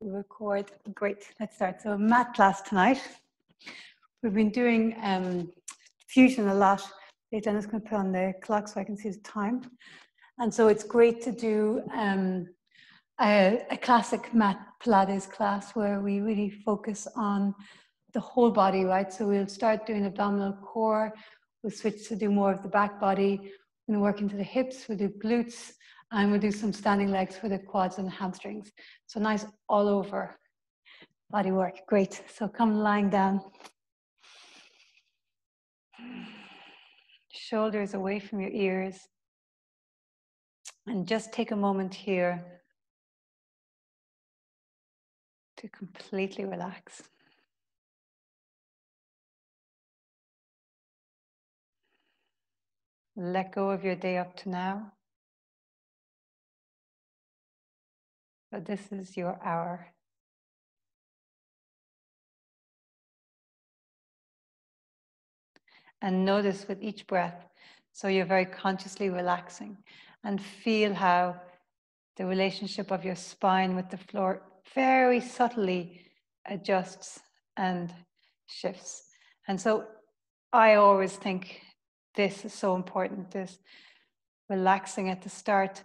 Record. Great. Let's start. So mat class tonight. We've been doing fusion a lot. Dennis going to put on the clock so I can see the time. And so it's great to do a classic Mat Pilates class where we really focus on the whole body, right? So we'll start doing abdominal core. We'll switch to do more of the back body. We're going to work into the hips. We'll do glutes. And we'll do some standing legs for the quads and the hamstrings. So nice all over body work. Great. So come lying down. Shoulders away from your ears. And just take a moment here to completely relax. Let go of your day up to now. But this is your hour. And notice with each breath, so you're very consciously relaxing, and feel how the relationship of your spine with the floor very subtly adjusts and shifts. And so I always think this is so important, this relaxing at the start,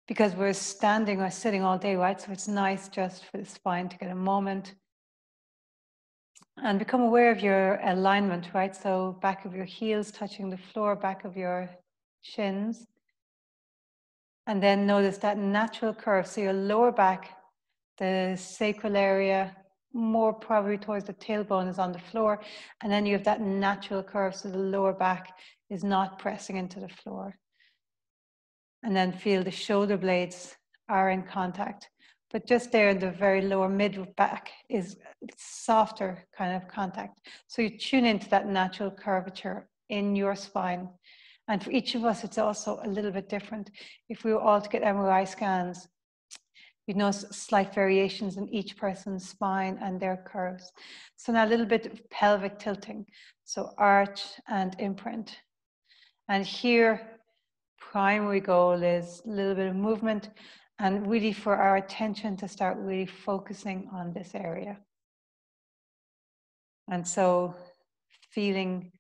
because we're standing or sitting all day, right? So it's nice just for the spine to get a moment and become aware of your alignment, right? So back of your heels touching the floor, back of your shins. And then notice that natural curve. So your lower back, the sacral area, more probably towards the tailbone is on the floor. And then you have that natural curve. So the lower back is not pressing into the floor. And then feel the shoulder blades are in contact. But just there in the very lower mid back is softer kind of contact. So you tune into that natural curvature in your spine. And for each of us, it's also a little bit different. If we were all to get MRI scans, you'd notice slight variations in each person's spine and their curves. So now a little bit of pelvic tilting. So arch and imprint. And here, primary goal is a little bit of movement and really for our attention to start really focusing on this area. And so feeling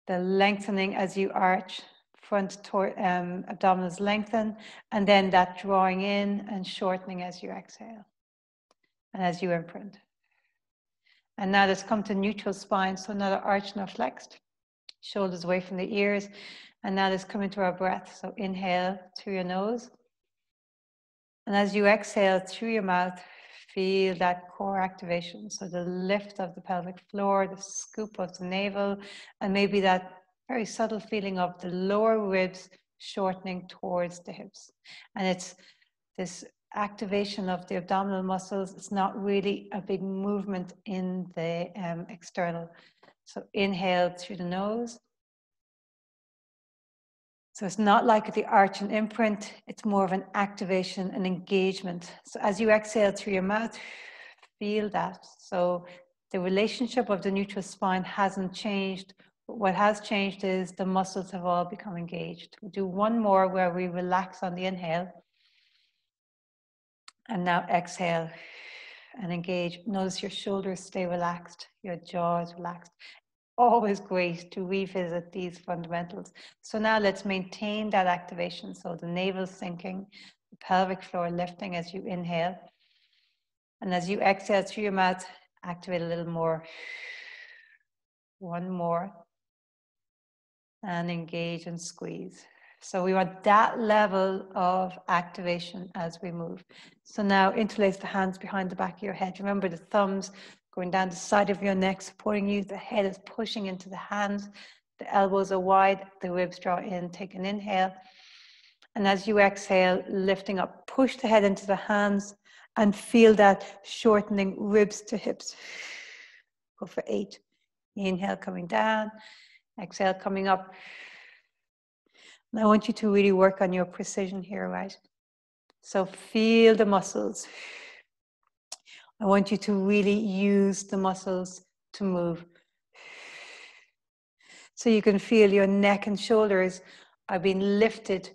the lengthening as you arch, front abdominals lengthen, and then that drawing in and shortening as you exhale and as you imprint. And now let's come to neutral spine, so neither arch nor flexed. Shoulders away from the ears. And now let's come into our breath. So inhale through your nose. And as you exhale through your mouth, feel that core activation. So the lift of the pelvic floor, the scoop of the navel, and maybe that very subtle feeling of the lower ribs shortening towards the hips. And it's this activation of the abdominal muscles. It's not really a big movement in the external. So inhale through the nose. So it's not like the arch and imprint, it's more of an activation and engagement. So as you exhale through your mouth, feel that. So the relationship of the neutral spine hasn't changed, but what has changed is the muscles have all become engaged. We'll do one more where we relax on the inhale. And now exhale and engage. Notice your shoulders stay relaxed, your jaw is relaxed. Always great to revisit these fundamentals. So now let's maintain that activation. So the navel sinking, the pelvic floor lifting as you inhale. And as you exhale through your mouth, activate a little more. One more. And engage and squeeze. So we want that level of activation as we move. So now interlace the hands behind the back of your head. Remember the thumbs going down the side of your neck, supporting you. The head is pushing into the hands. The elbows are wide. The ribs draw in. Take an inhale. And as you exhale, lifting up, push the head into the hands and feel that shortening ribs to hips. Go for 8. Inhale, coming down. Exhale, coming up. And I want you to really work on your precision here, right? So feel the muscles. I want you to really use the muscles to move. So you can feel your neck and shoulders are being lifted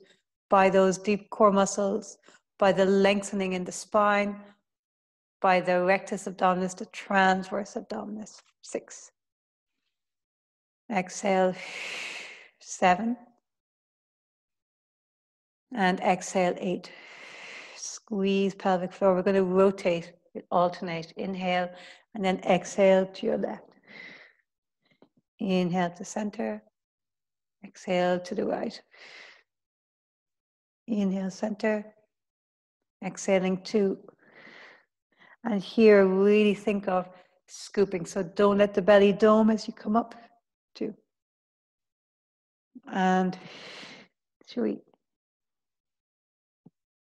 by those deep core muscles, by the lengthening in the spine, by the rectus abdominis to transverse abdominis. 6. Exhale, 7. And exhale, 8. Squeeze pelvic floor. We're going to rotate, alternate. Inhale, and then exhale to your left. Inhale to center. Exhale to the right. Inhale, center. Exhaling, 2. And here, really think of scooping. So don't let the belly dome as you come up. 2. And 3.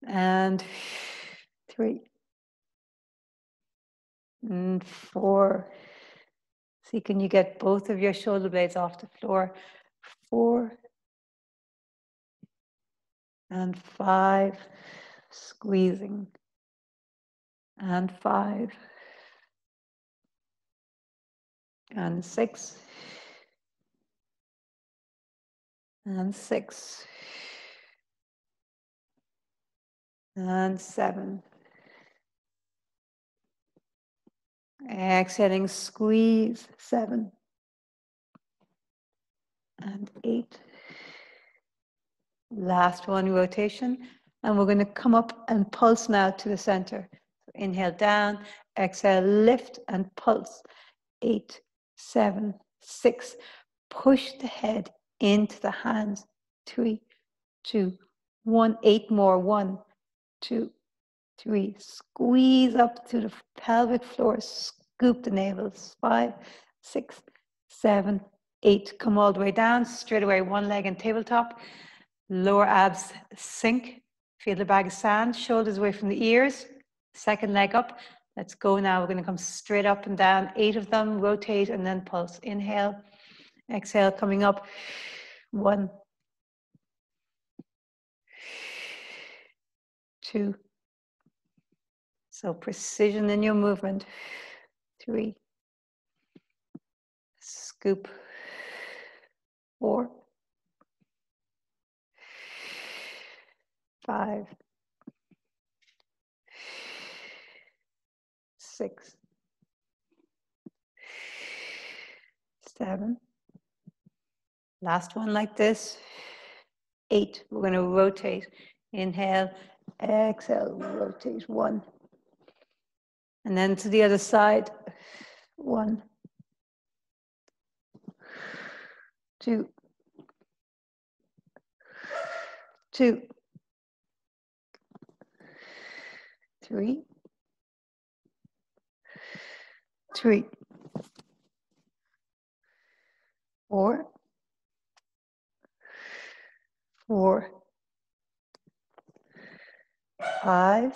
And 3. And 4. See, can you get both of your shoulder blades off the floor? 4. And 5. Squeezing. And 5. And 6. And 6. And 7. Exhaling, squeeze. 7. And 8. Last one, rotation. And we're going to come up and pulse now to the center. So inhale down, exhale, lift and pulse. 8, 7, 6. Push the head into the hands. 3, 2, 1. 8 more. 1, 2, 3. Squeeze up to the pelvic floor. Scoop the navels. 5, 6, 7, 8. Come all the way down. Straight away, one leg in tabletop. Lower abs sink. Feel the bag of sand. Shoulders away from the ears. Second leg up. Let's go now. We're going to come straight up and down. 8 of them. Rotate and then pulse. Inhale. Exhale. Coming up. 1. 2. So precision in your movement. 3. Scoop. 4. 5. 6. 7. Last one like this. 8. We're going to rotate. Inhale, exhale, rotate. 1. And then to the other side. 1. 2. 2. 3. 3. 4. 4. 5.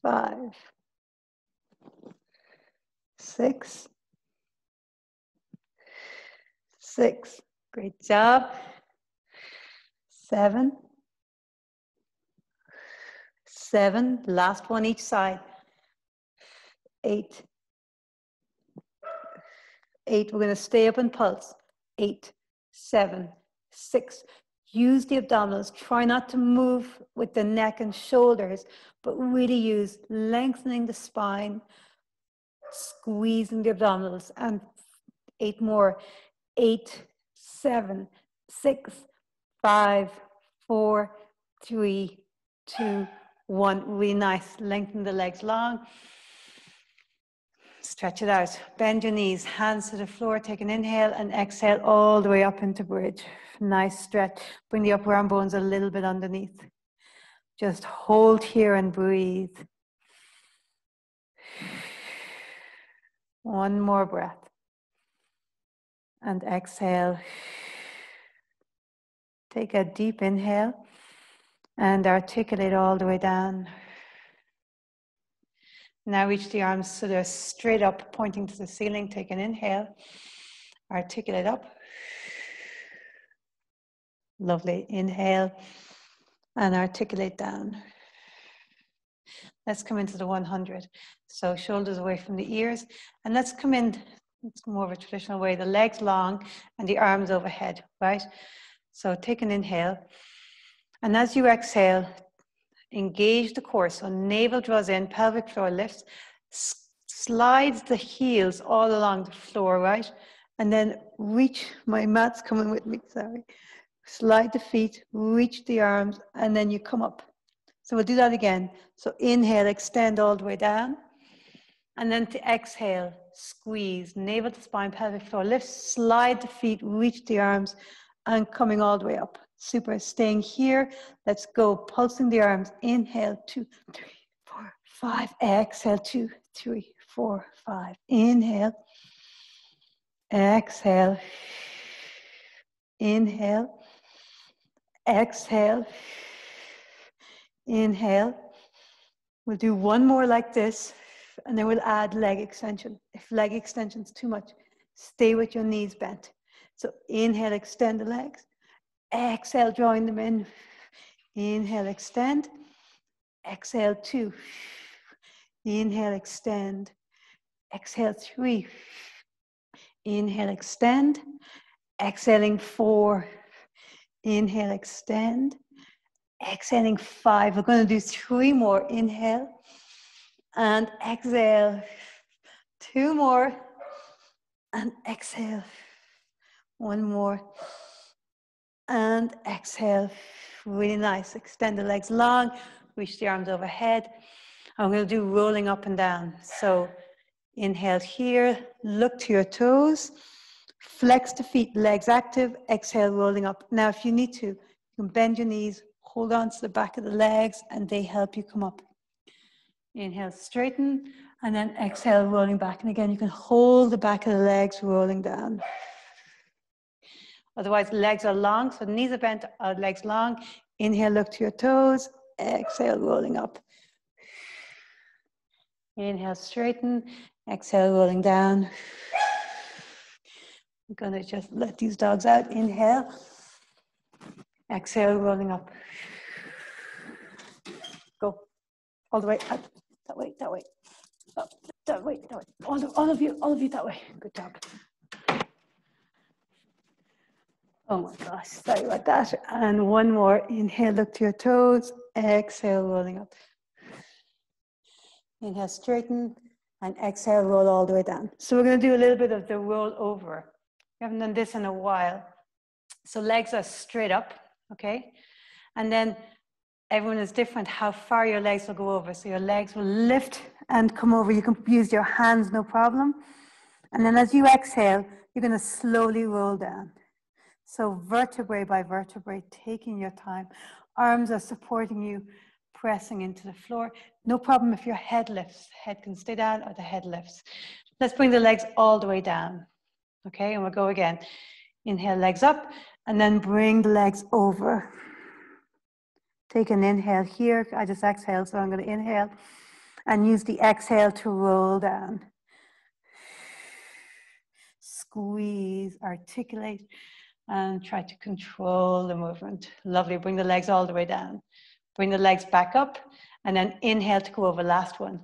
5. 6. 6. Great job. 7. 7. Last one each side. 8. 8. We're going to stay up and pulse. 8, 7, 6. Use the abdominals. Try not to move with the neck and shoulders, but really use lengthening the spine, squeezing the abdominals. And 8 more. 8, 7, 6, 5, 4, 3, 2, 1. Really nice. Lengthen the legs long. Stretch it out. Bend your knees, hands to the floor. Take an inhale and exhale all the way up into bridge. Nice stretch. Bring the upper arm bones a little bit underneath. Just hold here and breathe. One more breath. And exhale. Take a deep inhale and articulate all the way down. Now reach the arms so they're straight up, pointing to the ceiling. Take an inhale. Articulate up. Lovely. Inhale and articulate down. Let's come into the 100. So shoulders away from the ears. And let's come in, it's more of a traditional way, the legs long and the arms overhead, right? So take an inhale. And as you exhale, Engage the core. So navel draws in, pelvic floor lifts, slides the heels all along the floor, right? And then reach, my mat's coming with me, sorry. Slide the feet, reach the arms, and then you come up. So we'll do that again. So inhale, extend all the way down. And then to exhale, squeeze, navel to spine, pelvic floor, lift, slide the feet, reach the arms, and coming all the way up. Super, staying here. Let's go, pulsing the arms. Inhale, 2, 3, 4, 5. Exhale, 2, 3, 4, 5. Inhale. Exhale. Inhale. Exhale. Inhale. We'll do one more like this, and then we'll add leg extension. If leg extension is too much, stay with your knees bent. So inhale, extend the legs. Exhale, drawing them in. Inhale, extend. Exhale, 2. Inhale, extend. Exhale, 3. Inhale, extend. Exhaling, 4. Inhale, extend. Exhaling, 5. We're going to do 3 more. Inhale and exhale. 2 more and exhale. 1 more and exhale. Really nice. Extend the legs long. Reach the arms overhead. And we'll do rolling up and down. So inhale here. Look to your toes. Flex the feet, legs active. Exhale, rolling up. Now, if you need to, you can bend your knees. Hold on to the back of the legs, and they help you come up. Inhale, straighten, and then exhale, rolling back. And again, you can hold the back of the legs, rolling down. Otherwise, legs are long, so knees are bent, legs long. Inhale, look to your toes. Exhale, rolling up. Inhale, straighten. Exhale, rolling down. I'm going to just let these dogs out. Inhale. Exhale, rolling up. Go all the way up, that way, that way, up, that way, that way. All of you that way. Good job. Oh my gosh, sorry about that. And 1 more. Inhale, look to your toes. Exhale, rolling up. Inhale, straighten, and exhale, roll all the way down. So we're going to do a little bit of the roll over. We haven't done this in a while. So legs are straight up, okay? And then everyone is different how far your legs will go over. So your legs will lift and come over. You can use your hands, no problem. And then as you exhale, you're going to slowly roll down. So vertebrae by vertebrae, taking your time. Arms are supporting you, pressing into the floor. No problem if your head lifts. Head can stay down or the head lifts. Let's bring the legs all the way down. Okay, and we'll go again. Inhale, legs up, and then bring the legs over. Take an inhale here. I just exhaled, so I'm going to inhale and use the exhale to roll down. Squeeze, articulate, and try to control the movement. Lovely. Bring the legs all the way down. Bring the legs back up, and then inhale to go over. Last one.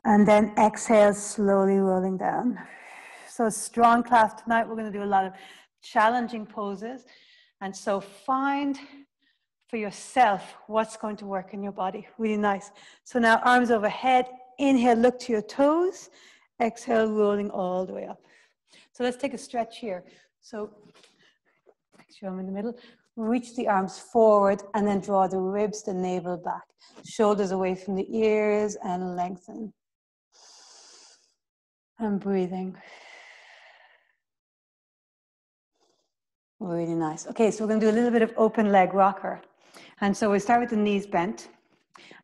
And then exhale, slowly rolling down. So strong class tonight. We're going to do a lot of challenging poses. And so find for yourself what's going to work in your body. Really nice. So now arms overhead. Inhale, look to your toes. Exhale, rolling all the way up. So let's take a stretch here. So make sure I'm in the middle. Reach the arms forward and then draw the ribs, the navel back. Shoulders away from the ears and lengthen. And breathing. Really nice. Okay, so we're going to do a little bit of open leg rocker. And so we start with the knees bent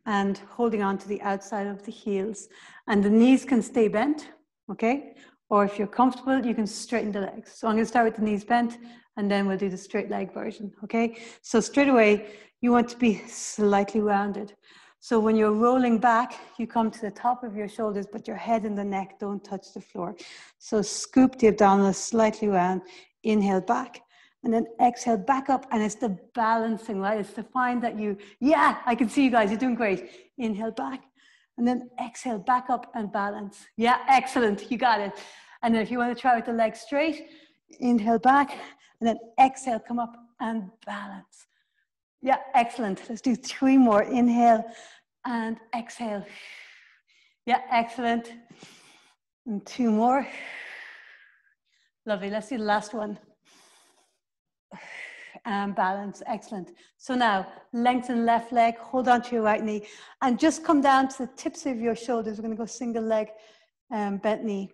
and holding on to the outside of the heels. And the knees can stay bent, okay? Or if you're comfortable, you can straighten the legs. So I'm going to start with the knees bent, and then we'll do the straight leg version, okay? So straight away, you want to be slightly rounded. So when you're rolling back, you come to the top of your shoulders, but your head and the neck don't touch the floor. So scoop the abdominals slightly round, inhale back, and then exhale back up, and it's the balancing, right? It's to find that you, yeah, I can see you guys, you're doing great. Inhale back, and then exhale back up and balance. Yeah, excellent, you got it. And then if you want to try with the legs straight, inhale back, and then exhale, come up and balance. Yeah, excellent. Let's do 3 more. Inhale and exhale. Yeah, excellent. And 2 more. Lovely. Let's do the last one. And balance. Excellent. So now, lengthen left leg, hold on to your right knee, and just come down to the tips of your shoulders. We're going to go single leg, bent knee.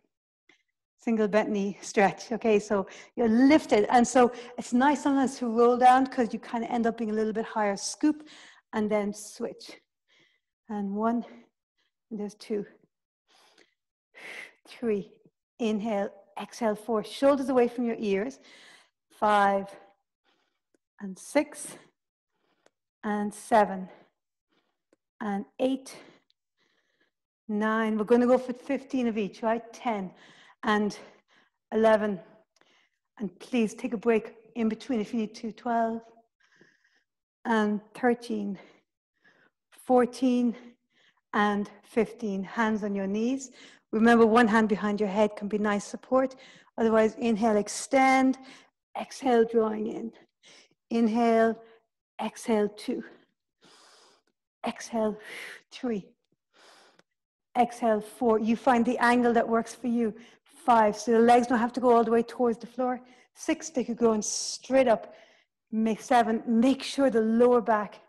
Single bent knee stretch. Okay, so you're lifted. And so it's nice sometimes to roll down because you kind of end up being a little bit higher. Scoop and then switch. And 1, and there's 2, 3. Inhale, exhale, 4. Shoulders away from your ears. 5, and 6, and 7, and 8, 9. We're going to go for 15 of each, right? 10 and 11. And please take a break in between if you need to. 12 and 13, 14 and 15. Hands on your knees. Remember, one hand behind your head can be nice support. Otherwise, inhale, extend. Exhale, drawing in. Inhale, exhale, 2. Exhale, 3. Exhale, 4. You find the angle that works for you. 5. So the legs don't have to go all the way towards the floor. 6. They could go in straight up. 7. Make sure the lower back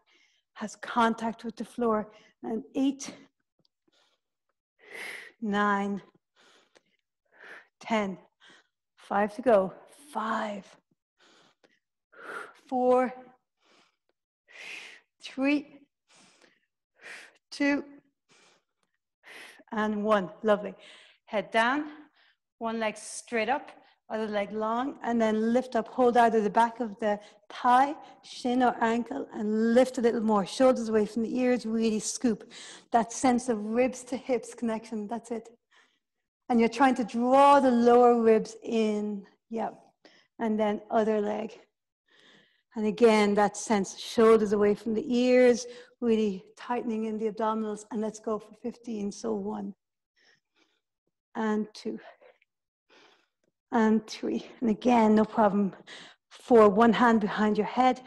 has contact with the floor. And 8, 9, 10. 5 to go. 5, 4, 3, 2, and 1. Lovely. Head down, one leg straight up, other leg long, and then lift up. Hold either the back of the thigh, shin or ankle, and lift a little more. Shoulders away from the ears, really scoop. That sense of ribs to hips connection, that's it. And you're trying to draw the lower ribs in. Yep. And then other leg. And again, that sense, shoulders away from the ears, really tightening in the abdominals. And let's go for 15. So 1, and 2, and 3. And again, no problem. 4, one hand behind your head.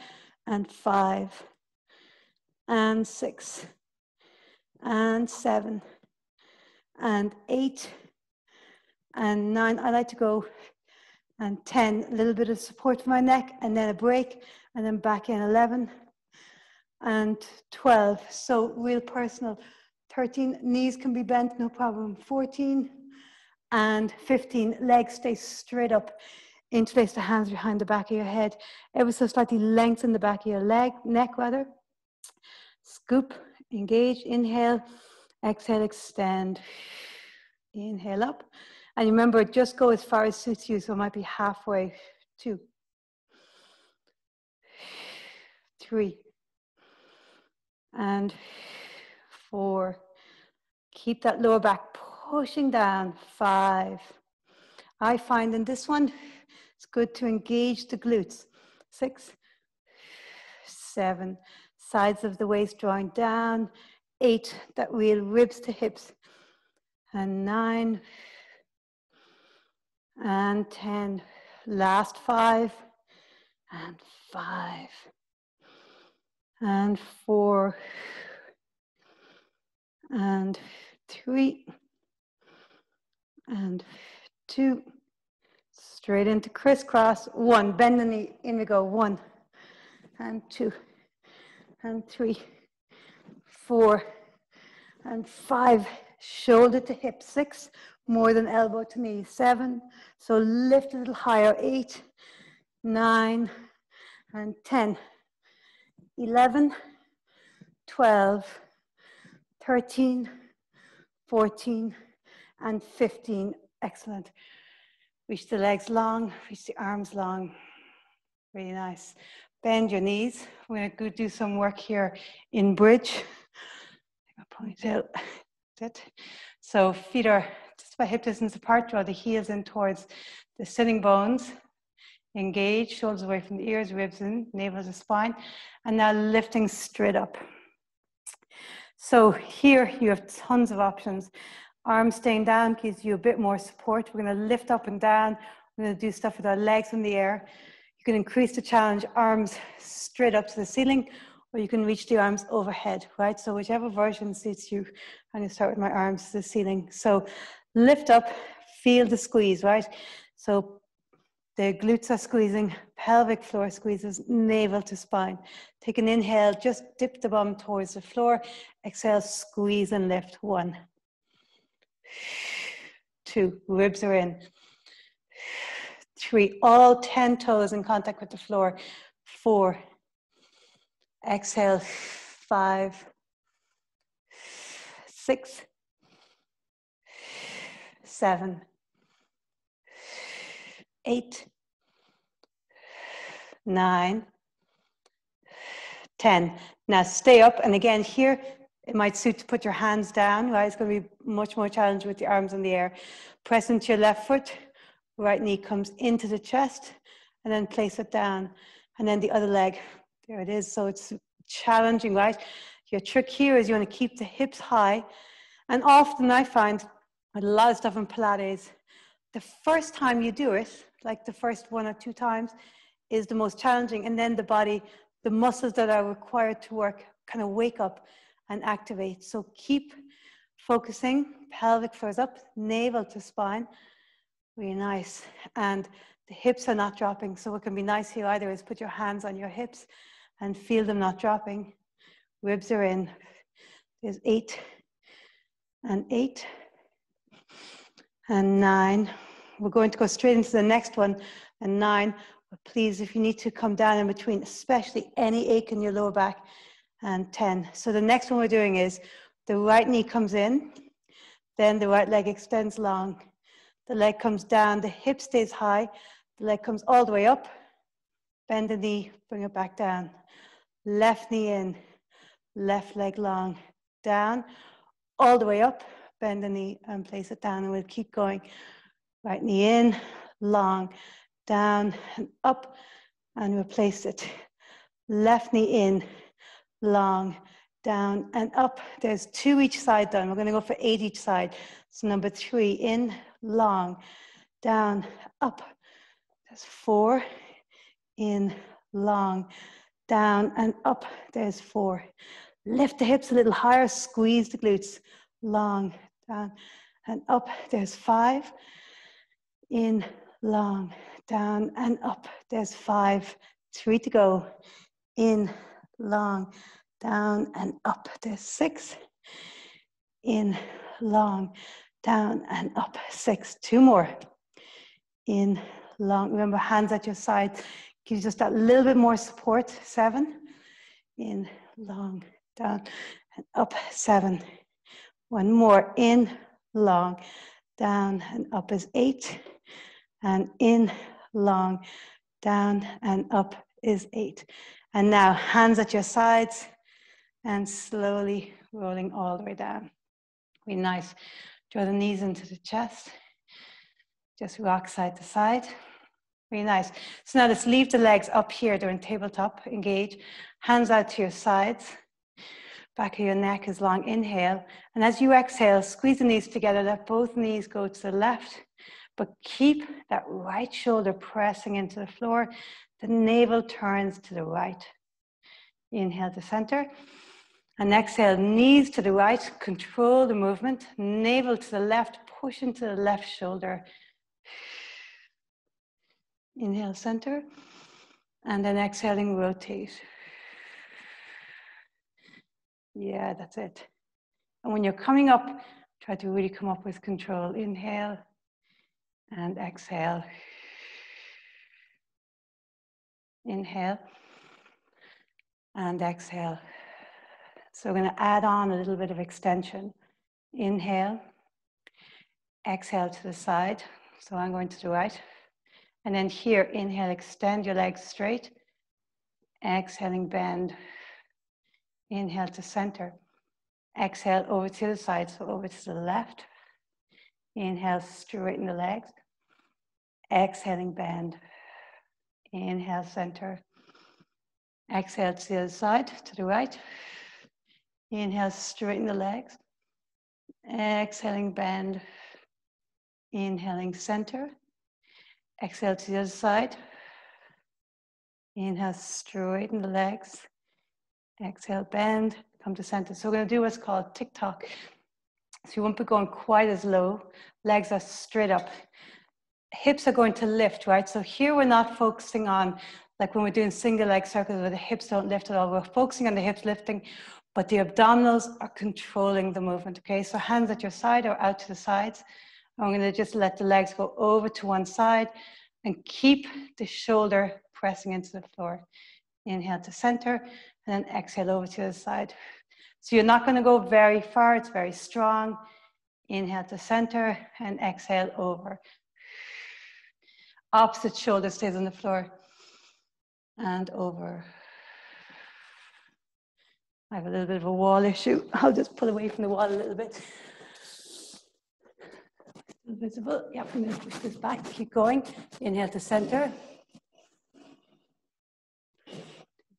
And 5, and 6, and 7, and 8, and 9. I like to go. And 10, a little bit of support for my neck, and then a break, and then back in. 11, and 12. So real personal. 13, knees can be bent, no problem. 14, and 15, legs stay straight up. Interlace the hands behind the back of your head. Ever so slightly lengthen the back of your neck rather. Scoop, engage, inhale, exhale, extend. Inhale up. And remember, just go as far as suits you, so it might be halfway. 2, 3, and 4. Keep that lower back pushing down. 5. I find in this one, it's good to engage the glutes. 6, 7, sides of the waist drawing down. 8, that real ribs to hips. And 9, and 10. Last 5, and 5, and 4, and 3, and 2. Straight into crisscross. 1, bend the knee, in we go. 1, and 2, and 3, 4, and 5. Shoulder to hip. 6, more than elbow to knee. 7, so lift a little higher. 8, 9, and 10. 11, 12, 13, 14, and 15. Excellent. Reach the legs long, reach the arms long. Really nice. Bend your knees. We're going to go do some work here in bridge. Ponytail. That's it. So feet are just about hip distance apart. Draw the heels in towards the sitting bones. Engage, shoulders away from the ears, ribs in, navel to spine. And now lifting straight up. So here you have tons of options. Arms staying down gives you a bit more support. We're going to lift up and down. We're going to do stuff with our legs in the air. You can increase the challenge, arms straight up to the ceiling, or you can reach the arms overhead, right? So whichever version suits you. I'm going to start with my arms to the ceiling. So lift up, feel the squeeze, right? So the glutes are squeezing, pelvic floor squeezes, navel to spine. Take an inhale, just dip the bum towards the floor. Exhale, squeeze and lift. 1, 2, ribs are in. 3, all 10 toes in contact with the floor. 4, exhale. 5, 6, 7, 8, 9, 10. Now stay up, and again here, it might suit to put your hands down, right? It's going to be much more challenging with the arms in the air. Press into your left foot, right knee comes into the chest, and then place it down. And then the other leg, there it is. So it's challenging, right? Your trick here is you want to keep the hips high. And often I find, with a lot of stuff in Pilates, the first time you do it, like the first 1 or 2 times, is the most challenging. And then the body, the muscles that are required to work kind of wake up and activate. So keep focusing, pelvic floors up, navel to spine. Really nice. And the hips are not dropping. So what can be nice here either is put your hands on your hips and feel them not dropping. Ribs are in. There's 8 and 8 and 9. We're going to go straight into the next one, and 9. But please, if you need to come down in between, especially any ache in your lower back, and 10. So the next one we're doing is the right knee comes in, then the right leg extends long. The leg comes down, the hip stays high, the leg comes all the way up, bend the knee, bring it back down. Left knee in, left leg long, down, all the way up, bend the knee and place it down, and we'll keep going. Right knee in, long, down and up, and replace it. Left knee in, long, down and up. There's 2 each side done. We're going to go for 8 each side. So number 3, in, long, down, up. There's 4, in, long, down and up. There's 4. Lift the hips a little higher, squeeze the glutes, long, down and up. There's 5, in, long, down and up. There's 5, 3 to go, in, long, down and up. There's 6, in, long, down and up. 6, 2 more, in, long. Remember, hands at your side, give you just that little bit more support. 7, in, long, down and up. 7, 1 more, in, long, down and up is 8, and in, long, down and up is 8. And now hands at your sides and slowly rolling all the way down. Really nice. Draw the knees into the chest. Just rock side to side. Really nice. So now let's leave the legs up here. They're in tabletop. Engage. Hands out to your sides. Back of your neck is long. Inhale. And as you exhale, squeeze the knees together. Let both knees go to the left. But keep that right shoulder pressing into the floor. The navel turns to the right. Inhale to center. And exhale, knees to the right. Control the movement. Navel to the left. Push into the left shoulder. Inhale, center. And then exhaling, rotate. Yeah, that's it. And when you're coming up, try to really come up with control. Inhale and exhale. Inhale and exhale. So we're going to add on a little bit of extension. Inhale, exhale to the side. So I'm going to the right. And then here, inhale, extend your legs straight. Exhaling, bend. Inhale to center. Exhale over to the side, so over to the left. Inhale, straighten the legs. Exhaling, bend. Inhale, center. Exhale to the other side, to the right. Inhale, straighten the legs. Exhaling, bend. Inhaling, center. Exhale to the other side. Inhale, straighten the legs. Exhale, bend, come to center. So we're going to do what's called tick-tock. So you won't be going quite as low. Legs are straight up. Hips are going to lift, right? So here we're not focusing on, like when we're doing single leg circles where the hips don't lift at all. We're focusing on the hips lifting, but the abdominals are controlling the movement, okay? So hands at your side or out to the sides. And we're going to just let the legs go over to one side and keep the shoulder pressing into the floor. Inhale to center, and then exhale over to the side. So you're not going to go very far. It's very strong. Inhale to center and exhale over. Opposite shoulder stays on the floor and over. I have a little bit of a wall issue. I'll just pull away from the wall a little bit. Still visible. Yep, I'm going to push this back. Keep going. Inhale to center.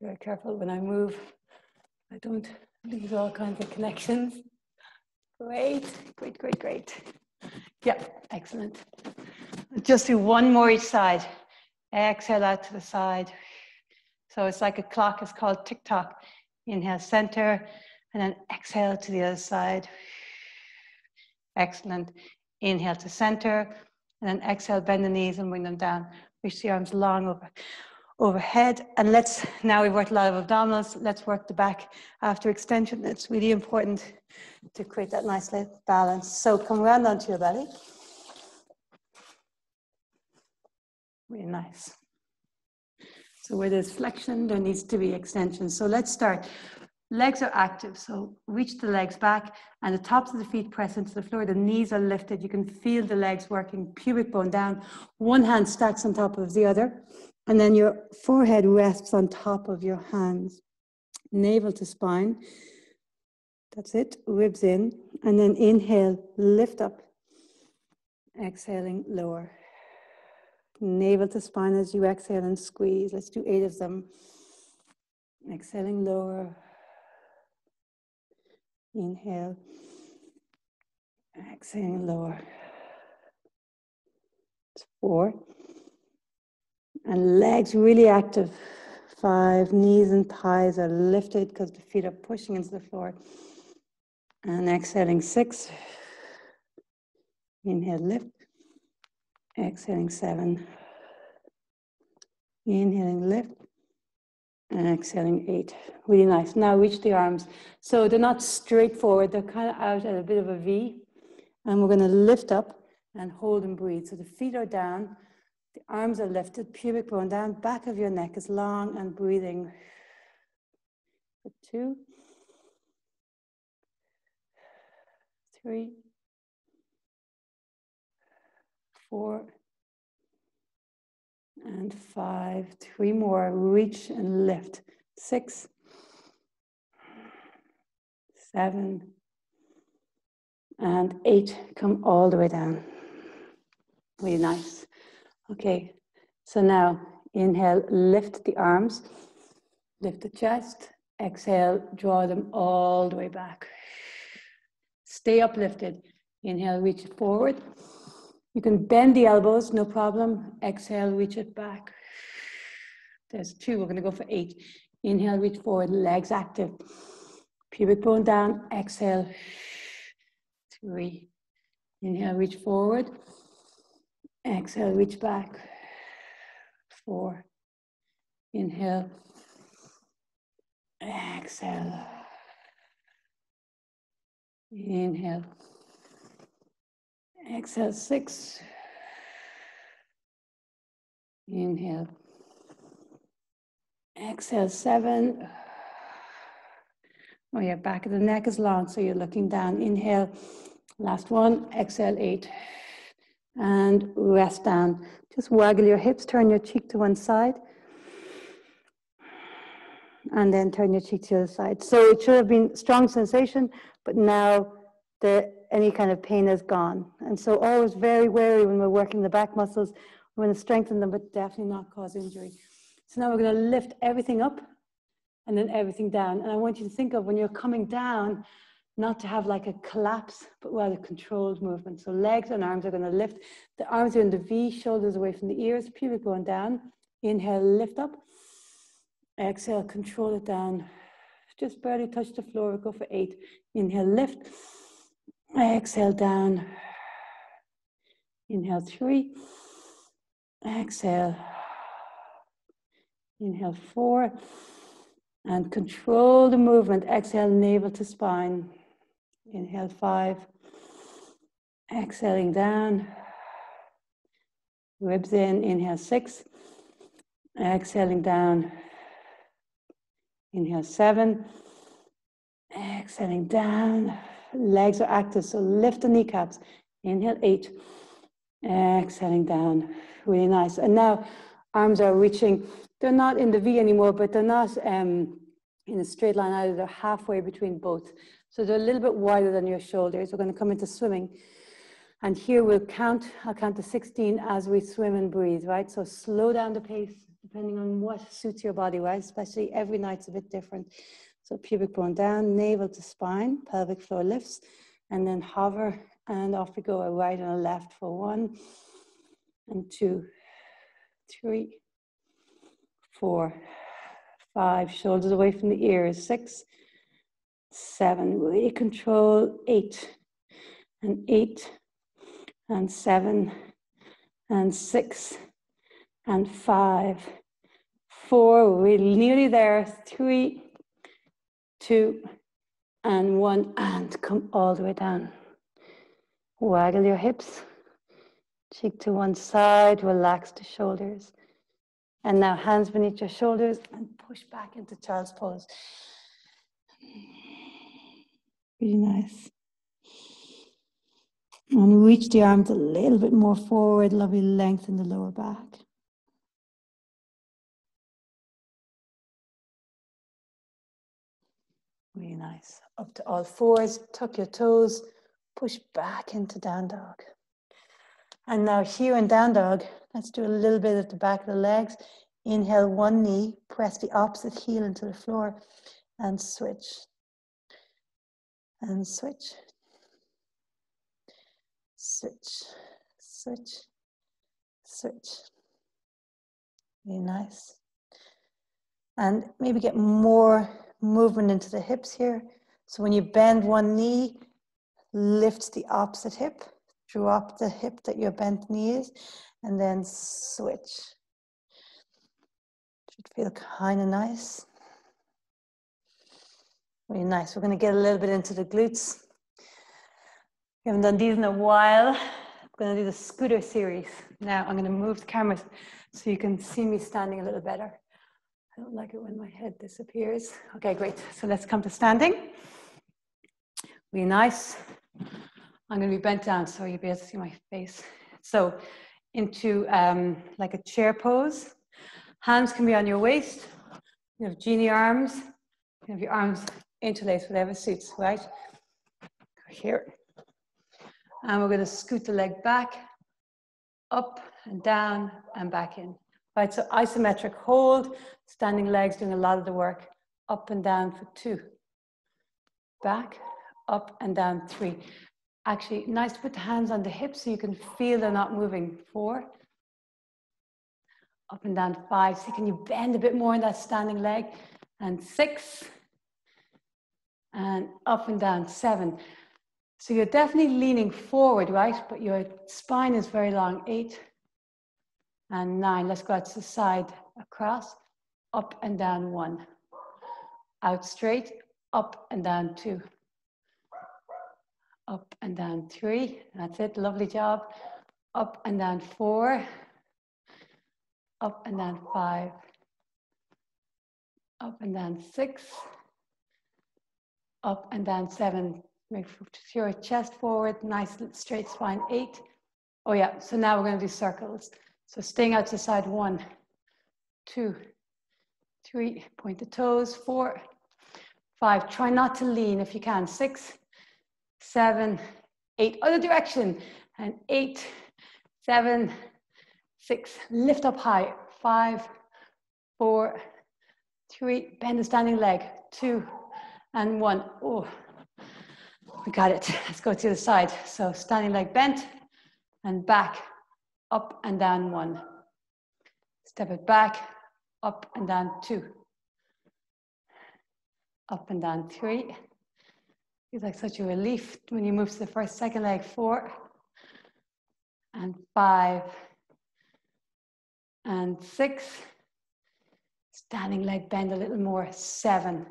Very careful when I move. I don't lose all kinds of connections. Great, great, great, great. Yep, excellent. Just do one more each side. Exhale out to the side. So it's like a clock. It's called tick-tock. Inhale, center, and then exhale to the other side. Excellent. Inhale to center, and then exhale, bend the knees and bring them down. Reach the arms long overhead. And now we've worked a lot of abdominals. Let's work the back after extension. It's really important to create that nice balance. So come round onto your belly. Really nice. So where there's flexion, there needs to be extension. So let's start. Legs are active, so reach the legs back and the tops of the feet press into the floor. The knees are lifted. You can feel the legs working, pubic bone down. One hand stacks on top of the other, and then your forehead rests on top of your hands. Navel to spine. That's it, ribs in. And then inhale, lift up. Exhaling, lower. Navel to spine as you exhale and squeeze. Let's do 8 of them. Exhaling, lower. Inhale. Exhaling, lower. It's 4. And legs really active. 5. Knees and thighs are lifted because the feet are pushing into the floor. And exhaling, 6. Inhale, lift. Exhaling, 7. Inhaling, lift. And exhaling, 8. Really nice. Now reach the arms. So they're not straight forward. They're kind of out at a bit of a V. And we're going to lift up and hold and breathe. So the feet are down. The arms are lifted. Pubic bone down. Back of your neck is long and breathing. For 2. 3. 4. And 5, 3 more, reach and lift. 6, 7, and 8, come all the way down. Really nice. Okay, so now inhale, lift the arms, lift the chest, exhale, draw them all the way back. Stay uplifted. Inhale, reach it forward. You can bend the elbows, no problem. Exhale, reach it back. There's 2, we're gonna go for 8. Inhale, reach forward, legs active. Pubic bone down, exhale. 3. Inhale, reach forward. Exhale, reach back. 4. Inhale. Exhale. Inhale. Exhale, 6. Inhale. Exhale, 7. Oh yeah, back of the neck is long, so you're looking down. Inhale, last one. Exhale, 8. And rest down. Just waggle your hips, turn your cheek to one side. And then turn your cheek to the other side. So it should have been strong sensation, but now any kind of pain is gone. And so always very wary when we're working the back muscles. We're going to strengthen them, but definitely not cause injury. So now we're going to lift everything up and then everything down. And I want you to think of when you're coming down, not to have like a collapse, but rather controlled movement. So legs and arms are going to lift. The arms are in the V, shoulders away from the ears, pubic bone down. Inhale, lift up. Exhale, control it down. Just barely touch the floor. We'll go for 8. Inhale, lift. Exhale, down. Inhale, 3. Exhale. Inhale, 4. And control the movement. Exhale, navel to spine. Inhale, 5. Exhaling down. Ribs in. Inhale, 6. Exhaling down. Inhale, 7. Exhaling down. Legs are active, so lift the kneecaps. Inhale, 8. Exhaling down. Really nice. And now arms are reaching. They're not in the V anymore, but they're not in a straight line either. They're halfway between both. So they're a little bit wider than your shoulders. We're going to come into swimming. And here we'll count. I'll count to 16 as we swim and breathe, right? So slow down the pace depending on what suits your body, right? Especially every night's a bit different. So pubic bone down, navel to spine, pelvic floor lifts, and then hover, and off we go, a right and a left for 1, and 2, 3, 4, 5, shoulders away from the ears, 6, 7, really control, 8, and 8, and 7, and 6, and 5, 4, we're nearly there, 3, 2, and 1, and come all the way down. Waggle your hips, cheek to one side, relax the shoulders. And now hands beneath your shoulders and push back into child's pose. Really nice. And reach the arms a little bit more forward, lovely length in the lower back. Really nice. Up to all fours, tuck your toes, push back into down dog. And now here in down dog, let's do a little bit at the back of the legs. Inhale, one knee, press the opposite heel into the floor, and switch. And switch. Switch. Switch. Switch. Really nice. And maybe get more movement into the hips here. So when you bend one knee, lift the opposite hip, drop the hip that your bent knee is, and then switch. Should feel kind of nice. Really nice. We're going to get a little bit into the glutes. We haven't done these in a while. I'm going to do the scooter series. Now I'm going to move the camera so you can see me standing a little better. I don't like it when my head disappears. Okay, great. So let's come to standing. Really nice. I'm going to be bent down so you'll be able to see my face. So into like a chair pose. Hands can be on your waist. You have genie arms. You have your arms interlaced, whatever suits, right? Here. And we're going to scoot the leg back, up and down and back in. Right, so isometric hold, standing legs doing a lot of the work. Up and down for 2. Back, up and down 3. Actually, nice to put the hands on the hips so you can feel they're not moving. 4. Up and down 5. So can you bend a bit more in that standing leg? And 6. And up and down 7. So you're definitely leaning forward, right? But your spine is very long. 8. And 9, let's go out to the side, across, up and down 1. Out straight, up and down 2. Up and down 3, that's it, lovely job. Up and down 4. Up and down 5. Up and down 6. Up and down 7. Make sure your chest forward, nice straight spine, 8. Oh yeah, so now we're gonna do circles. So staying out to the side, 1, 2, 3, point the toes, 4, 5. Try not to lean if you can. 6, 7, 8. Other direction. And 8, 7, 6. Lift up high. 5, 4, 3. Bend the standing leg. 2 and 1. Oh, we got it. Let's go to the side. So standing leg bent and back. Up and down 1. Step it back, up and down 2. up and down, 3. Feels like such a relief when you move to the first, second leg, 4. And 5. And 6. Standing leg bend a little more, 7.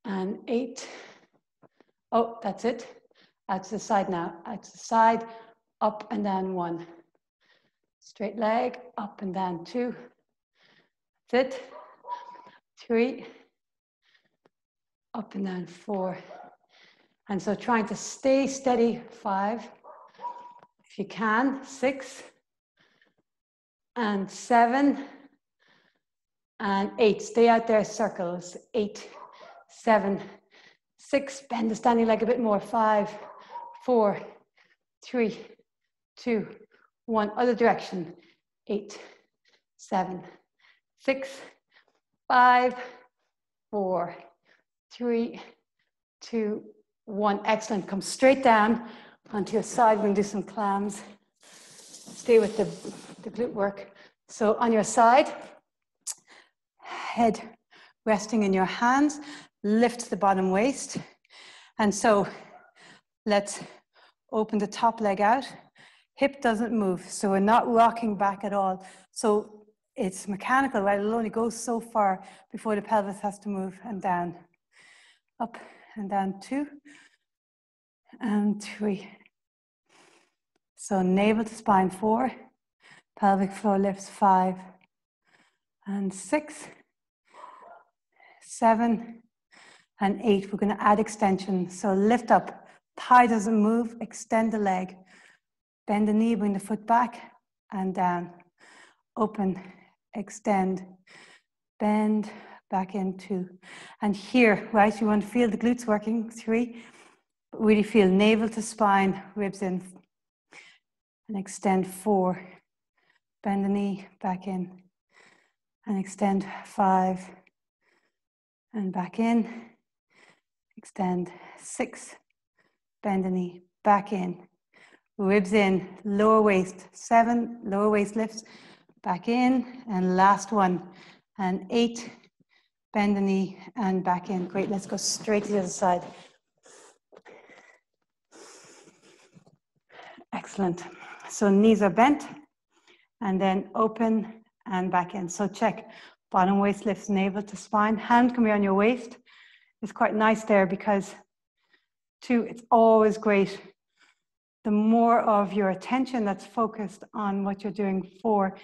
And 8. Oh, that's it. Out to the side now. Out to the side, up and down, 1. Straight leg, up and down, 2. That's it. 3. Up and down, 4. And so trying to stay steady, 5. If you can, 6. And 7. And 8. Stay out there, circles. 8, 7, 6. Bend the standing leg a bit more. 5, 4, 3, 2, 1. Other direction. 8, 7, 6, 5, 4, 3, 2, 1. Excellent. Come straight down onto your side. We're going to do some clams. Stay with the glute work. So on your side, head resting in your hands, lift the bottom waist. And so let's open the top leg out. Hip doesn't move, so we're not rocking back at all. So it's mechanical, right? It'll only go so far before the pelvis has to move and down. Up and down, 2 and 3. So navel to spine, 4. Pelvic floor lifts, 5 and 6, 7 and 8. We're going to add extension. So lift up, thigh doesn't move, extend the leg. Bend the knee, bring the foot back and down. Open, extend, bend, back in, 2. And here, right, you want to feel the glutes working, 3. Really feel navel to spine, ribs in. And extend, 4. Bend the knee, back in. And extend, 5. And back in. Extend, 6. Bend the knee, back in. Ribs in, lower waist, 7, lower waist lifts, back in, and last one, and 8, bend the knee, and back in. Great, let's go straight to the other side. Excellent. So knees are bent, and then open, and back in. So check, bottom waist lifts, navel to spine, hand can be on your waist. It's quite nice there because, 2, it's always great. The more of your attention that's focused on what you're doing, 4.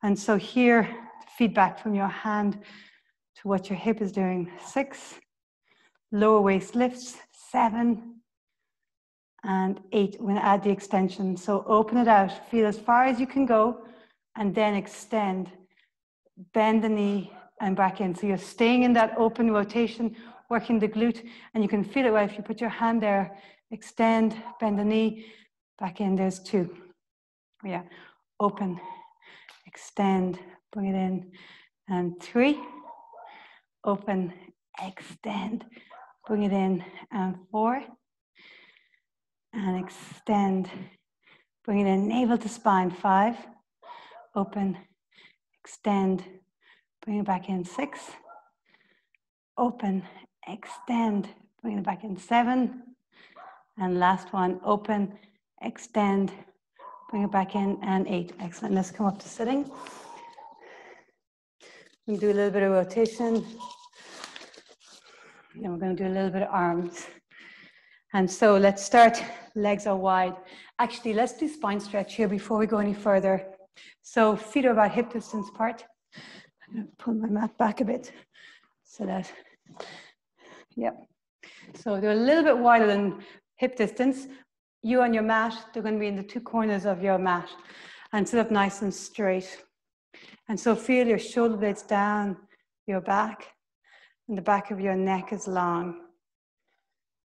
And so here, feedback from your hand to what your hip is doing, 6. Lower waist lifts, 7 and 8. We're going to add the extension. So open it out, feel as far as you can go, and then extend. Bend the knee and back in. So you're staying in that open rotation, working the glute, and you can feel it right if you put your hand there. Extend, bend the knee, back in, there's 2. Yeah, open, extend, bring it in, and 3. Open, extend, bring it in, and 4. And extend, bring it in, navel to spine, 5. Open, extend, bring it back in, 6. Open, extend, bring it back in, 7. And last one, open, extend, bring it back in, and 8. Excellent. Let's come up to sitting. We do a little bit of rotation. Then we're going to do a little bit of arms. And so let's start, legs are wide. Actually, let's do spine stretch here before we go any further. So feet are about hip distance apart. I'm going to pull my mat back a bit so that, yep. So they're a little bit wider than hip distance. You on your mat, they're going to be in the 2 corners of your mat. And sit up nice and straight. And so feel your shoulder blades down your back, and the back of your neck is long.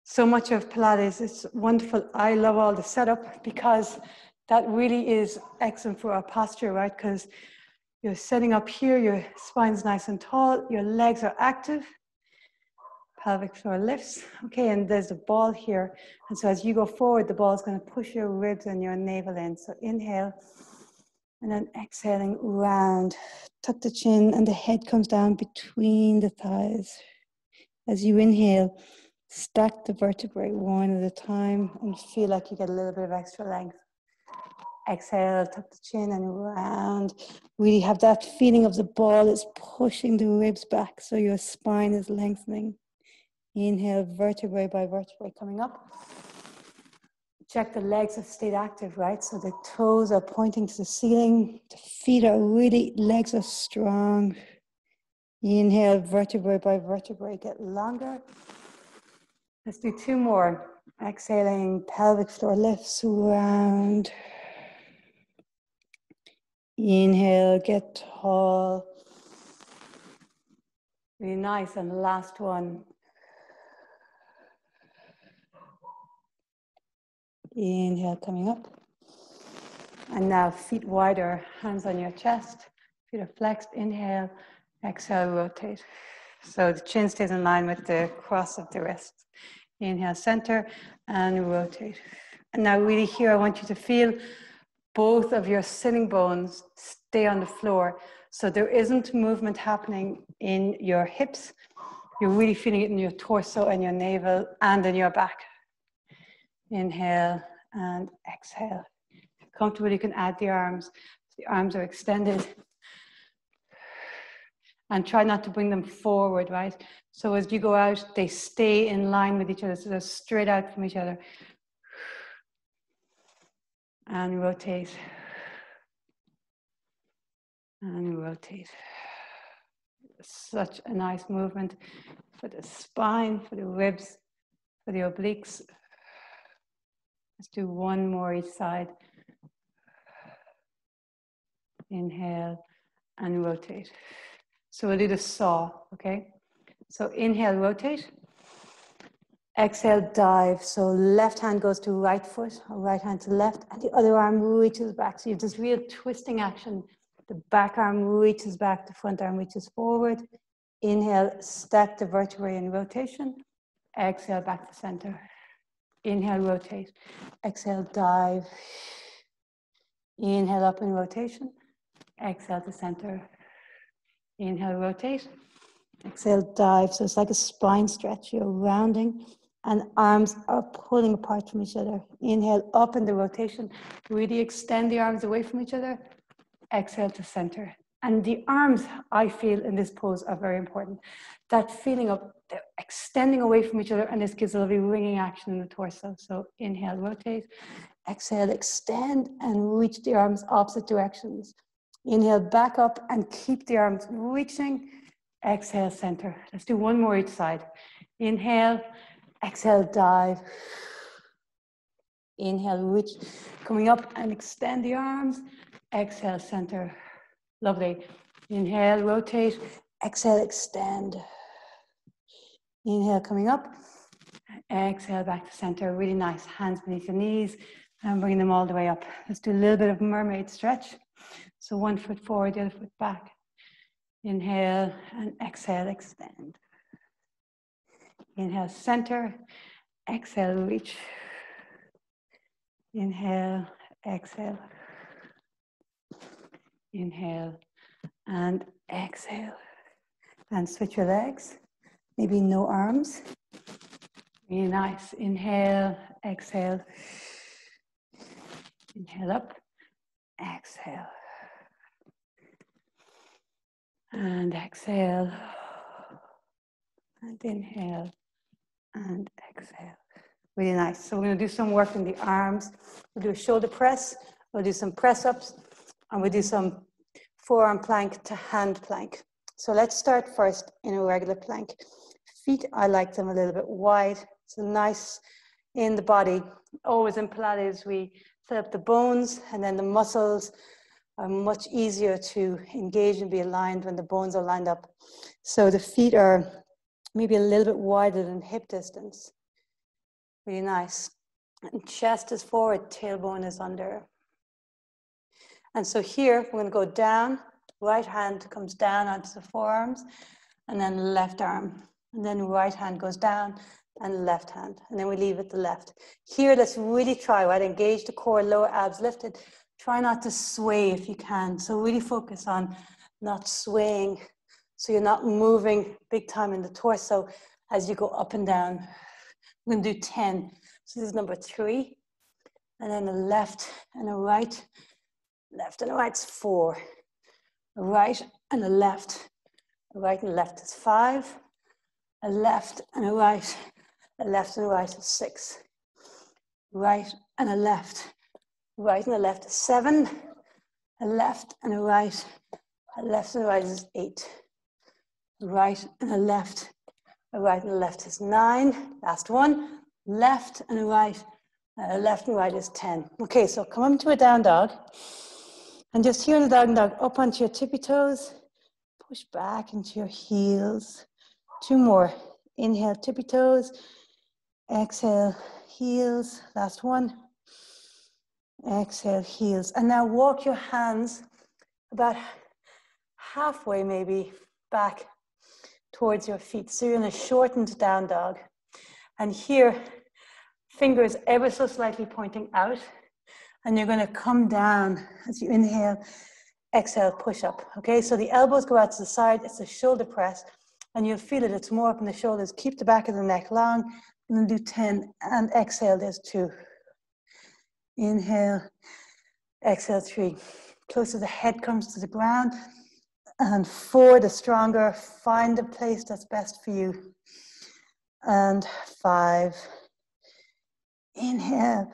So much of Pilates is wonderful. I love all the setup because that really is excellent for our posture, right? Because you're setting up here, your spine's nice and tall, your legs are active. Pelvic floor lifts. Okay, and there's a ball here. And so as you go forward, the ball is going to push your ribs and your navel in. So inhale. And then exhaling, round. Tuck the chin and the head comes down between the thighs. As you inhale, stack the vertebrae one at a time and feel like you get a little bit of extra length. Exhale, tuck the chin and round. Really have that feeling of the ball is pushing the ribs back so your spine is lengthening. Inhale, vertebrae by vertebrae coming up. Check the legs have stayed active, right? So the toes are pointing to the ceiling. The feet are really, legs are strong. Inhale, vertebrae by vertebrae, get longer. Let's do two more. Exhaling, pelvic floor lifts, round. Inhale, get tall. Really nice, and last one. Inhale, coming up. And now feet wider, hands on your chest. Feet are flexed, inhale, exhale, rotate. So the chin stays in line with the cross of the wrists. Inhale, center, and rotate. And now really here, I want you to feel both of your sitting bones stay on the floor. So there isn't movement happening in your hips. You're really feeling it in your torso and your navel and in your back. Inhale and exhale. If you're comfortable, you can add the arms. The arms are extended. And try not to bring them forward, right? So as you go out, they stay in line with each other. So they're straight out from each other. And rotate. And rotate. Such a nice movement for the spine, for the ribs, for the obliques. Let's do one more each side. Inhale and rotate. So we'll do the saw, okay? So inhale, rotate. Exhale, dive. So left hand goes to right foot, or right hand to left, and the other arm reaches back. So you have this real twisting action. The back arm reaches back, the front arm reaches forward. Inhale, stack the vertebrae in rotation. Exhale, back to center. Inhale, rotate. Exhale, dive. Inhale, up in rotation. Exhale to center. Inhale, rotate. Exhale, dive. So it's like a spine stretch. You're rounding and arms are pulling apart from each other. Inhale, up in the rotation. Really extend the arms away from each other. Exhale to center. And the arms, I feel, in this pose are very important. That feeling of extending away from each other, and this gives a lovely ringing action in the torso. So inhale, rotate. Exhale, extend and reach the arms opposite directions. Inhale, back up and keep the arms reaching. Exhale, center. Let's do one more each side. Inhale, exhale, dive. Inhale, reach, coming up and extend the arms. Exhale, center. Lovely. Inhale, rotate. Exhale, extend. Inhale, coming up. Exhale, back to center. Really nice. Hands beneath your knees and bring them all the way up. Let's do a little bit of mermaid stretch. So one foot forward, the other foot back. Inhale and exhale, extend. Inhale, center. Exhale, reach. Inhale, exhale. Inhale and exhale. And switch your legs. Maybe no arms. Really nice. Inhale, exhale. Inhale up, exhale. And exhale. And inhale and exhale. Really nice. So we're going to do some work in the arms. We'll do a shoulder press. We'll do some press ups. And we'll do some forearm plank to hand plank. So let's start first in a regular plank. Feet, I like them a little bit wide. So nice in the body. Always in Pilates, we set up the bones and then the muscles are much easier to engage and be aligned when the bones are lined up. So the feet are maybe a little bit wider than hip distance. Really nice. And chest is forward, tailbone is under. And so here, we're going to go down. Right hand comes down onto the forearms, and then left arm. And then right hand goes down, and left hand. And then we leave it the left. Here, let's really try, right? Engage the core, lower abs lifted. Try not to sway if you can. So really focus on not swaying. So you're not moving big time in the torso as you go up and down. We're going to do 10. So this is number 3. And then a left and a right. Left and a right's 4. A right and a left. A right and a left is 5. A left and a right. A left and a right is 6. Right and a left. Right and a left is 7. A left and a right. A left and a right is 8. A right and a left. A right and a left is 9. Last one. Left and a right. A left and right is 10. Okay, so come up to a down dog. And just here in the down dog, up onto your tippy toes. Push back into your heels. 2 more. Inhale, tippy toes. Exhale, heels. Last one. Exhale, heels. And now walk your hands about halfway maybe back towards your feet. So you're in a shortened down dog. And here, fingers ever so slightly pointing out. And you're going to come down as you inhale, exhale, push up. Okay, so the elbows go out to the side. It's a shoulder press. And you'll feel it. It's more up in the shoulders. Keep the back of the neck long. And then do 10. And exhale, there's 2. Inhale, exhale, 3. Closer the head comes to the ground. And 4, the stronger. Find the place that's best for you. And 5. Inhale,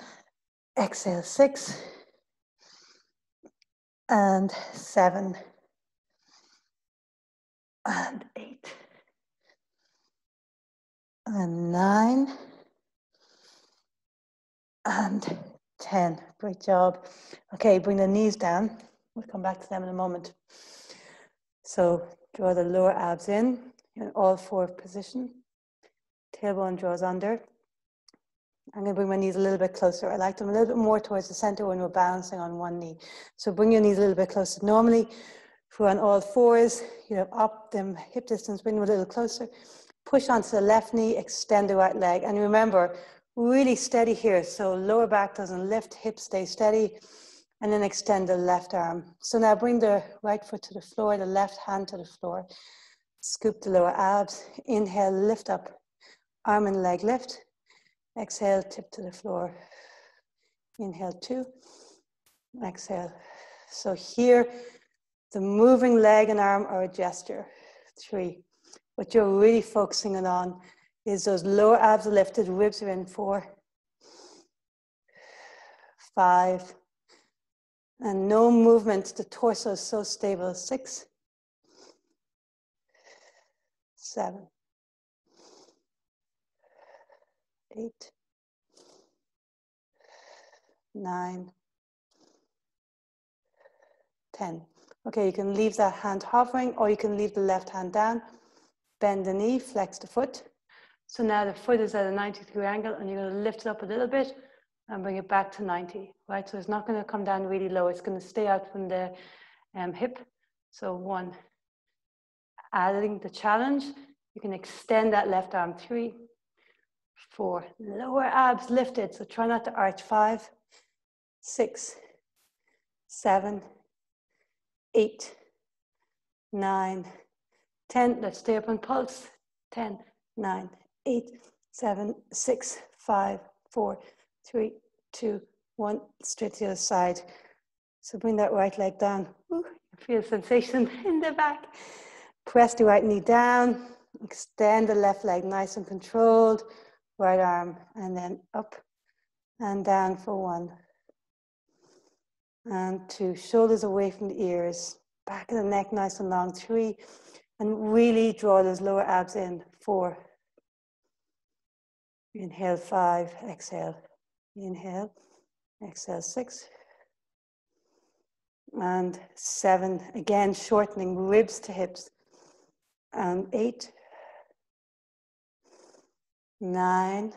exhale, 6. And 7. And 8. And 9. And 10. Great job. Okay, bring the knees down. We'll come back to them in a moment. So draw the lower abs in all 4 position. Tailbone draws under. I'm going to bring my knees a little bit closer. I like them a little bit more towards the center when we're balancing on one knee. So bring your knees a little bit closer. Normally, if we're on all 4s, you have up them hip distance, bring them a little closer. Push onto the left knee, extend the right leg. And remember, really steady here. So lower back doesn't lift, hips stay steady. And then extend the left arm. So now bring the right foot to the floor, the left hand to the floor. Scoop the lower abs. Inhale, lift up. Arm and leg lift. Exhale, tip to the floor. Inhale, 2. Exhale. So here, the moving leg and arm are a gesture. 3. What you're really focusing on is those lower abs are lifted, ribs are in. 4. 5. And no movement, the torso is so stable. 6. 7. 8. 9. 10. Okay, you can leave that hand hovering or you can leave the left hand down. Bend the knee, flex the foot. So now the foot is at a 90-degree angle and you're going to lift it up a little bit and bring it back to 90, right? So it's not going to come down really low. It's going to stay out from the hip. So 1. Adding the challenge, you can extend that left arm. 3, 4. Lower abs lifted, so try not to arch. 5, 6, 7, 8, 9, 10. Let's stay up on pulse. 10, 9, 8, 7, 6, 5, 4, 3, 2, 1. Straight to the other side. So bring that right leg down. Ooh, feel sensation in the back. Press the right knee down. Extend the left leg nice and controlled. Right arm and then up and down for 1. And 2. Shoulders away from the ears. Back of the neck nice and long. 3. And really draw those lower abs in. 4. Inhale. 5. Exhale. Inhale. Exhale. 6. And 7. Again, shortening ribs to hips. And 8. 9.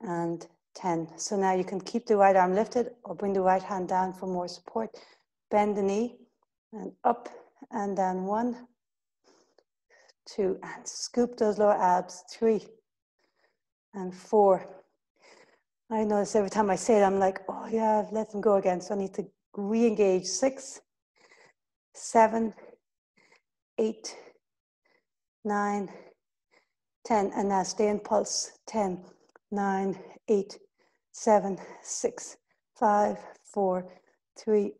And 10. So now you can keep the right arm lifted or bring the right hand down for more support. Bend the knee and up and down. 1, 2, and scoop those lower abs. 3 and 4, I notice every time I say it, I'm like, oh yeah, I've let them go again. So I need to re-engage. 6, 7, 8, 9, 10. And now stay in pulse. 10, 9, 8, 7, 6, 5, 4, 3,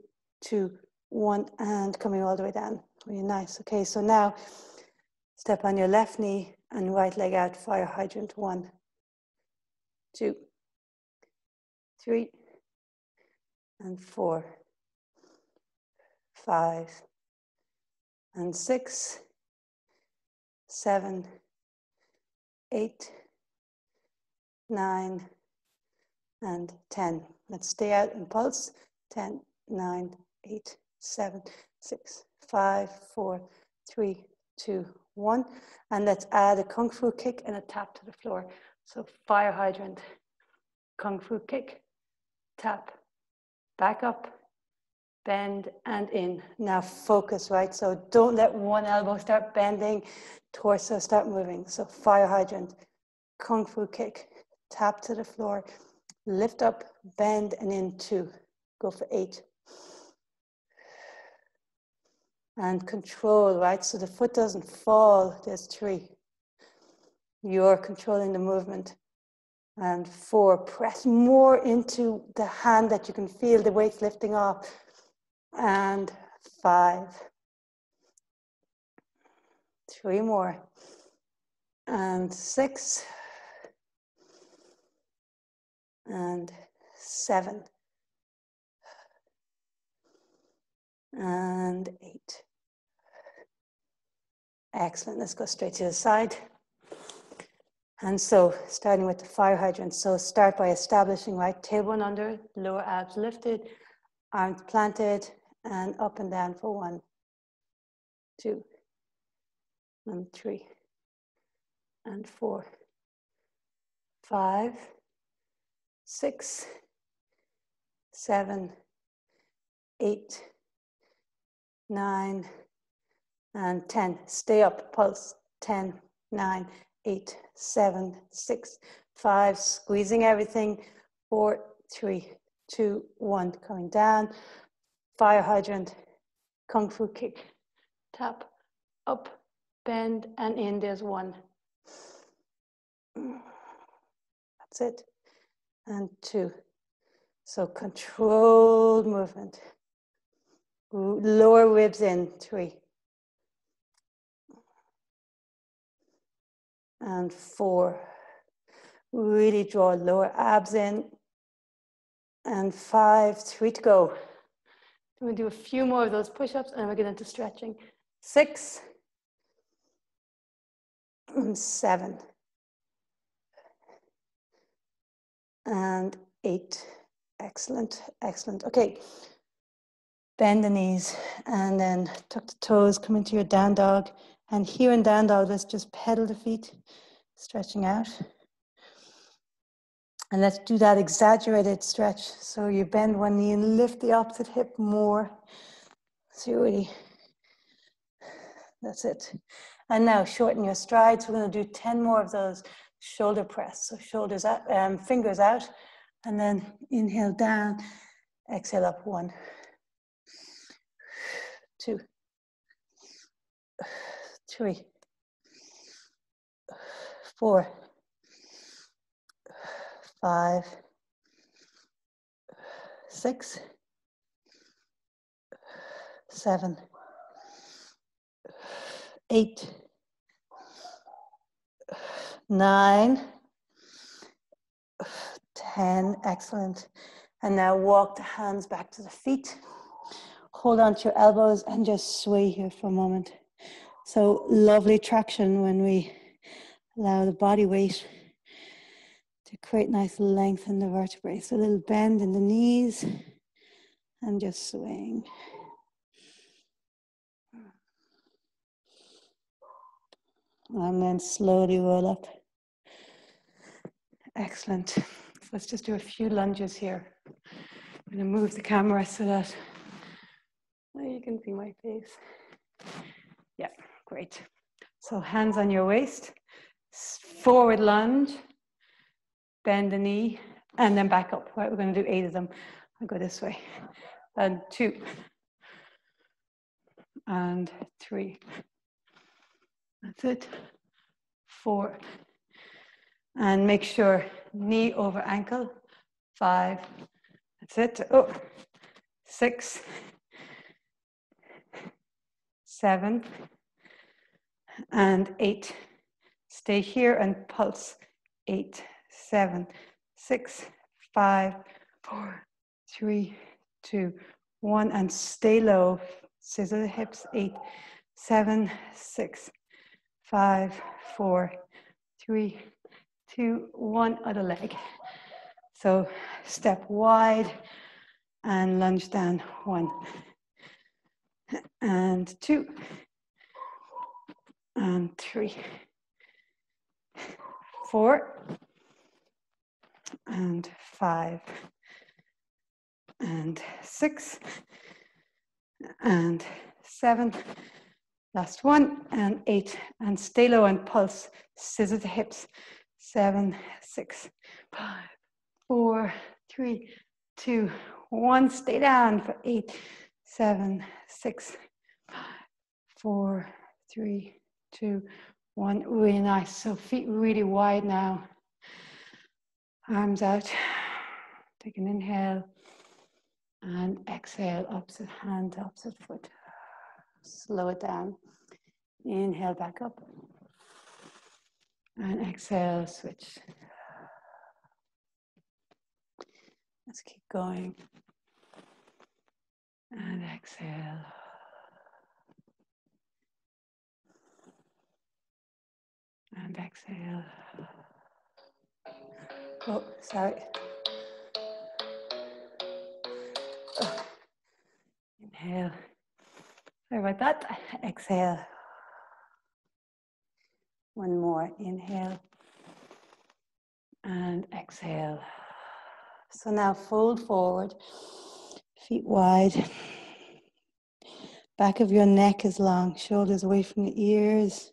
2, 1. And coming all the way down. Really nice. Okay, so now step on your left knee and right leg out, fire hydrant. 1, 2, 3, and 4, 5, and 6, 7, 8, 9, and 10. Let's stay out in pulse. 10, 9, 8, 7, 6, 5, 4, 3, 2, 1. And let's add a kung fu kick and a tap to the floor. So fire hydrant, kung fu kick, tap, back up, bend and in. Now focus, right? So don't let one elbow start bending, torso start moving. So fire hydrant, kung fu kick, tap to the floor, lift up, bend and in. 2. Go for 8. And control, right? So the foot doesn't fall. There's 3. You're controlling the movement. And 4, press more into the hand that you can feel the weight lifting off. And 5. 3 more. And 6. And 7. And 8. Excellent. Let's go straight to the side. And so starting with the fire hydrant. So start by establishing, right? Tailbone under, lower abs lifted, arms planted, and up and down for 1, 2, and 3, and 4, 5, 6, 7, 8, 9, and 10. Stay up, pulse. 10, 9, 8, 7, 6, 5. Squeezing everything. 4, 3, 2, 1. Coming down. Fire hydrant. Kung fu kick. Tap. Up. Bend and in. There's 1. That's it. And 2. So controlled movement. Lower ribs in. 3. And 4. Really draw lower abs in. And 5, 3 to go. We'll do a few more of those push-ups and we'll get into stretching. 6. And 7. And 8. Excellent, excellent. Okay. Bend the knees and then tuck the toes, come into your down dog. And here in down dog, let's just pedal the feet, stretching out. And let's do that exaggerated stretch. So you bend one knee and lift the opposite hip more. So you really, that's it. And now shorten your strides. We're going to do 10 more of those shoulder press. So shoulders out, fingers out, and then inhale down, exhale up. 1, 2, 3, 4, 5, 6, 7, 8, 9, 10. Excellent. And now walk the hands back to the feet. Hold on to your elbows and just sway here for a moment. So lovely traction when we allow the body weight to create nice length in the vertebrae. So a little bend in the knees and just swaying. And then slowly roll up. Excellent. Let's just do a few lunges here. I'm going to move the camera so that you can see my face. Yeah, great. So hands on your waist, forward lunge, bend the knee, And then back up. Right, we're going to do 8 of them. I'll go this way. And 2. And 3. That's it. 4. And make sure knee over ankle. 5. That's it. Oh. 6. 7. And 8. Stay here and pulse. 8, 7, 6, 5, 4, 3, 2, 1. And stay low. Scissor the hips. 8, 7, 6, 5, 4, 3, 2, 1. Other leg. So step wide and lunge down. 1 and 2 and 3, 4 and 5 and 6 and 7. Last 1 and 8. And stay low and pulse. Scissor the hips. 7, 6, 5, 4, 3, 2, 1. Stay down for 8, 7, 6, 5, 4, 3, 2, 1. Really nice. So feet really wide now. Arms out. Take an inhale and exhale. Opposite hand, opposite foot. Slow it down. Inhale back up. And exhale, switch. Let's keep going. And exhale. And exhale. Oh, sorry. Inhale. Sorry about that. Exhale. One more. Inhale. And exhale. So now fold forward. Feet wide. Back of your neck is long. Shoulders away from the ears.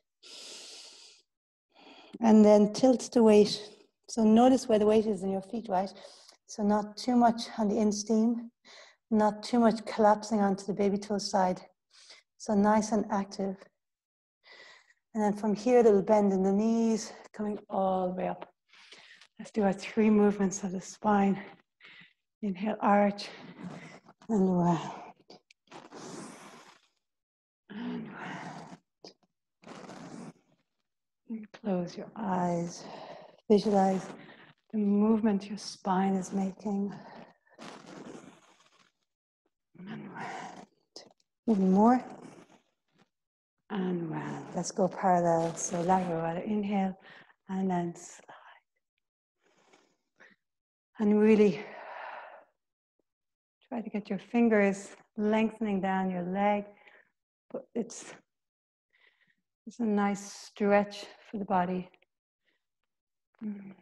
And then tilt the weight. So notice where the weight is in your feet, right? So not too much on the inseam, not too much collapsing onto the baby toe side. So nice and active. And then from here, a little bend in the knees, coming all the way up. Let's do our 3 movements of the spine. Inhale, arch, and round. And round. And close your eyes. Visualize the movement your spine is making. And round. Even more. And round. Let's go parallel. So lateral, inhale, and then slide. And really try to get your fingers lengthening down your leg. But it's a nice stretch for the body. And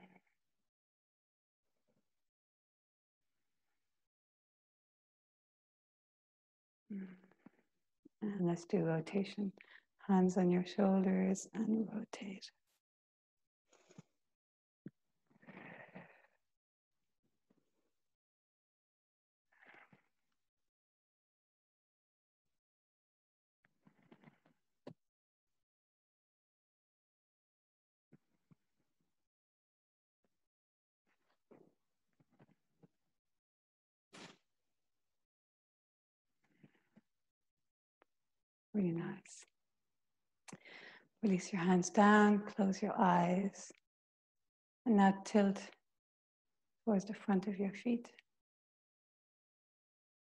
let's do rotation. Hands on your shoulders and rotate. Really nice. Release your hands down, close your eyes. And now tilt towards the front of your feet.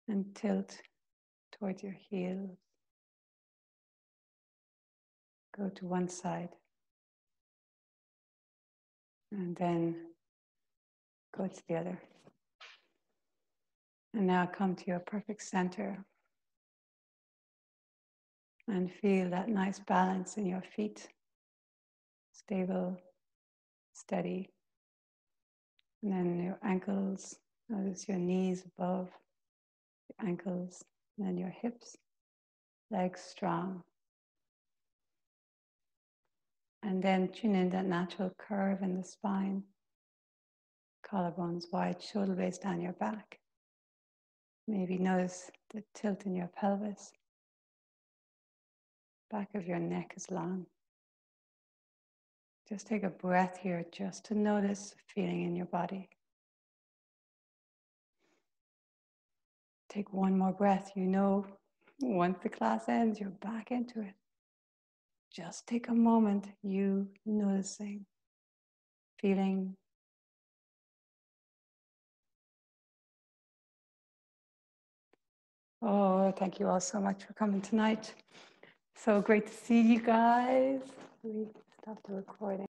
And tilt towards your heels. Go to one side. And then go to the other. And now come to your perfect center. And feel that nice balance in your feet. Stable, steady. And then your ankles. Notice your knees above your ankles. And then your hips. Legs strong. And then tune in that natural curve in the spine. Collarbones wide, shoulder blades down your back. Maybe notice the tilt in your pelvis. Back of your neck is long. Just take a breath here just to notice the feeling in your body. Take one more breath. You know, once the class ends, you're back into it. Just take a moment, you noticing, feeling. Oh, thank you all so much for coming tonight. So great to see you guys. We stopped the recording.